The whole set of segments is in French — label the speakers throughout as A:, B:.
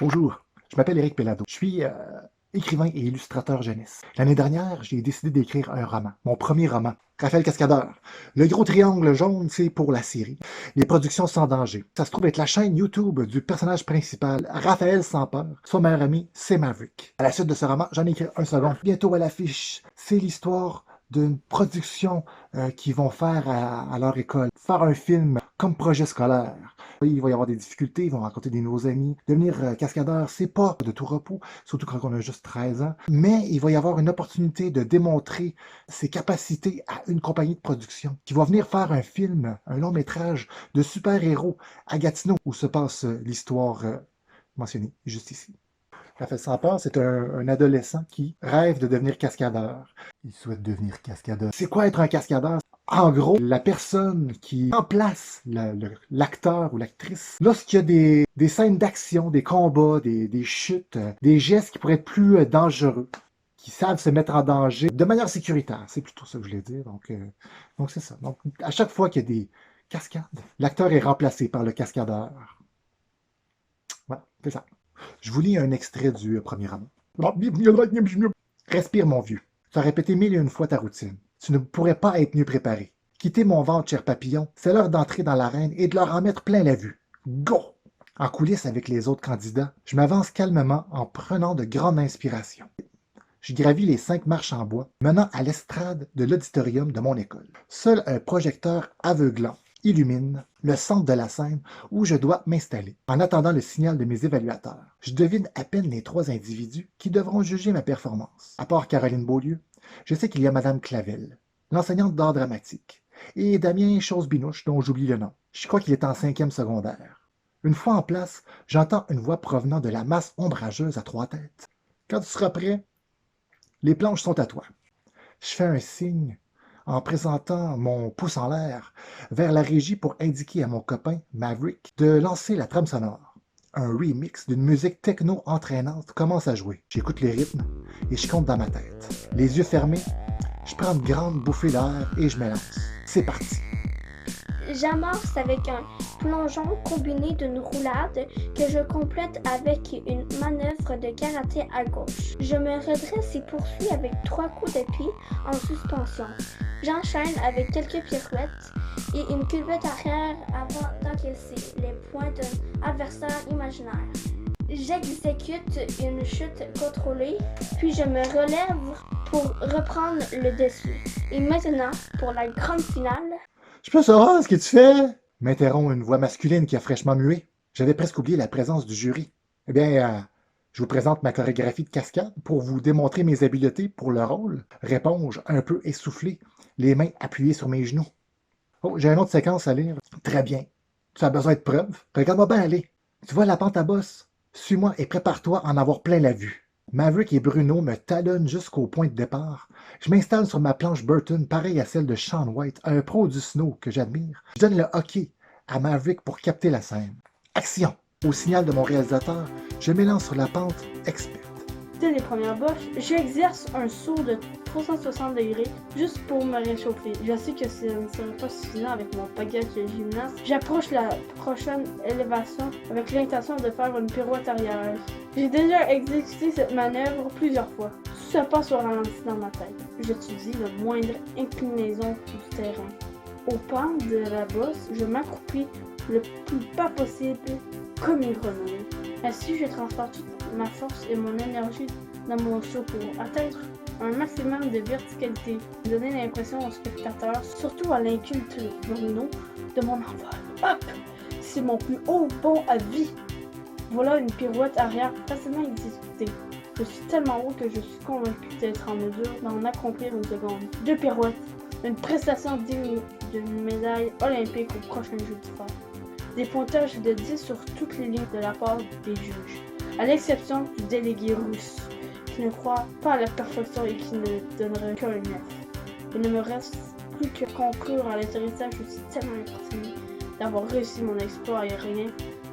A: Bonjour, je m'appelle Éric Pellado. Je suis écrivain et illustrateur jeunesse. L'année dernière, j'ai décidé d'écrire un roman, mon premier roman, Raphaël Cascadeur. Le gros triangle jaune, c'est pour la série. Les productions sans danger. Ça se trouve être la chaîne YouTube du personnage principal, Raphaël sans peur. Son meilleur ami, c'est Maverick. À la suite de ce roman, j'en ai écrit un second. Bientôt à l'affiche, c'est l'histoire d'une production qu'ils vont faire à leur école. Faire un film comme projet scolaire. Oui, il va y avoir des difficultés, ils vont rencontrer des nouveaux amis. Devenir cascadeur, c'est pas de tout repos, surtout quand on a juste 13 ans. Mais il va y avoir une opportunité de démontrer ses capacités à une compagnie de production qui va venir faire un film, un long métrage de super-héros à Gatineau, où se passe l'histoire mentionnée juste ici. Raphaël sans peur, c'est un adolescent qui rêve de devenir cascadeur. Il souhaite devenir cascadeur. C'est quoi être un cascadeur? En gros, la personne qui remplace l'acteur ou l'actrice, lorsqu'il y a des scènes d'action, des combats, des chutes, des gestes qui pourraient être plus dangereux, qui savent se mettre en danger de manière sécuritaire. C'est plutôt ça que je voulais dire. Donc c'est ça. Donc, à chaque fois qu'il y a des cascades, l'acteur est remplacé par le cascadeur. Voilà, c'est ça. Je vous lis un extrait du premier roman. Respire, mon vieux. Tu as répété mille et une fois ta routine. Tu ne pourrais pas être mieux préparé. Quittez mon ventre, cher papillon. C'est l'heure d'entrer dans l'arène et de leur en mettre plein la vue. Go! En coulisses avec les autres candidats, je m'avance calmement en prenant de grandes inspirations. Je gravis les 5 marches en bois menant à l'estrade de l'auditorium de mon école. Seul un projecteur aveuglant illumine le centre de la scène où je dois m'installer, en attendant le signal de mes évaluateurs. Je devine à peine les 3 individus qui devront juger ma performance. À part Caroline Beaulieu, je sais qu'il y a Madame Clavel, l'enseignante d'art dramatique, et Damien Chose-Binouche, dont j'oublie le nom. Je crois qu'il est en 5e secondaire. Une fois en place, j'entends une voix provenant de la masse ombrageuse à 3 têtes. Quand tu seras prêt, les planches sont à toi. Je fais un signe en présentant mon pouce en l'air vers la régie pour indiquer à mon copain, Maverick, de lancer la trame sonore. Un remix d'une musique techno entraînante commence à jouer. J'écoute les rythmes et je compte dans ma tête. Les yeux fermés, je prends une grande bouffée d'air et je me lance. C'est parti.
B: J'amorce avec un plongeon combiné d'une roulade que je complète avec une manœuvre de karaté à gauche. Je me redresse et poursuis avec 3 coups de pied en suspension. J'enchaîne avec quelques pirouettes et une culbute arrière avant d'encaisser les points d'un adversaire imaginaire. J'exécute une chute contrôlée, puis je me relève pour reprendre le dessus. Et maintenant, pour la grande finale...
A: Je peux savoir ce que tu fais? M'interrompt une voix masculine qui a fraîchement mué. J'avais presque oublié la présence du jury. Eh bien, je vous présente ma chorégraphie de cascade pour vous démontrer mes habiletés pour le rôle. Réponds-je, un peu essoufflé, les mains appuyées sur mes genoux. Oh, j'ai une autre séquence à lire. Très bien. Tu as besoin de preuves? Regarde-moi bien aller. Tu vois la pente à bosse? Suis-moi et prépare-toi à en avoir plein la vue. Maverick et Bruno me talonnent jusqu'au point de départ. Je m'installe sur ma planche Burton, pareille à celle de Shaun White, un pro du snow que j'admire. Je donne le hockey à Maverick pour capter la scène. Action! Au signal de mon réalisateur, je m'élance sur la pente experte.
C: Dès les premières boches, j'exerce un saut de 360 degrés juste pour me réchauffer. Je sais que ce ne serait pas suffisant avec mon bagage de gymnaste. J'approche la prochaine élévation avec l'intention de faire une pirouette arrière. J'ai déjà exécuté cette manœuvre plusieurs fois. Tout se passe au ralenti dans ma tête. J'étudie la moindre inclinaison du terrain. Au pan de la bosse, je m'accroupis le plus bas possible comme une grenouille. Ainsi, je transporte toute ma force et mon énergie dans mon show pour atteindre un maximum de verticalité, donner l'impression aux spectateurs, surtout à l'inculte Bruno, de mon envol. Hop! C'est mon plus haut bond à vie! Voilà une pirouette arrière facilement exécutée. Je suis tellement haut que je suis convaincu d'être en mesure d'en accomplir une seconde. 2 pirouettes, une prestation digne d'une médaille olympique aux prochains Jeux d'hiver. Des pointages de 10 sur toutes les lignes de la part des juges, à l'exception du délégué russe, qui ne croit pas à la perfection et qui ne donnerait qu'un 9. Il ne me reste plus que conclure à l'atterrissage. Je suis tellement impressionné d'avoir réussi mon exploit aérien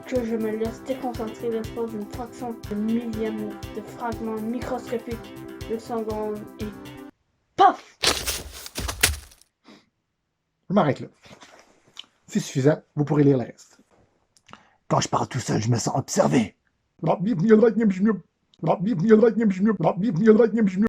C: que je me laisse déconcentrer l'espace d'une fraction de millième de fragments microscopiques de secondes et PAF!
A: Je m'arrête là. C'est suffisant, vous pourrez lire le reste. Quand je parle tout seul, je me sens observé. Rob,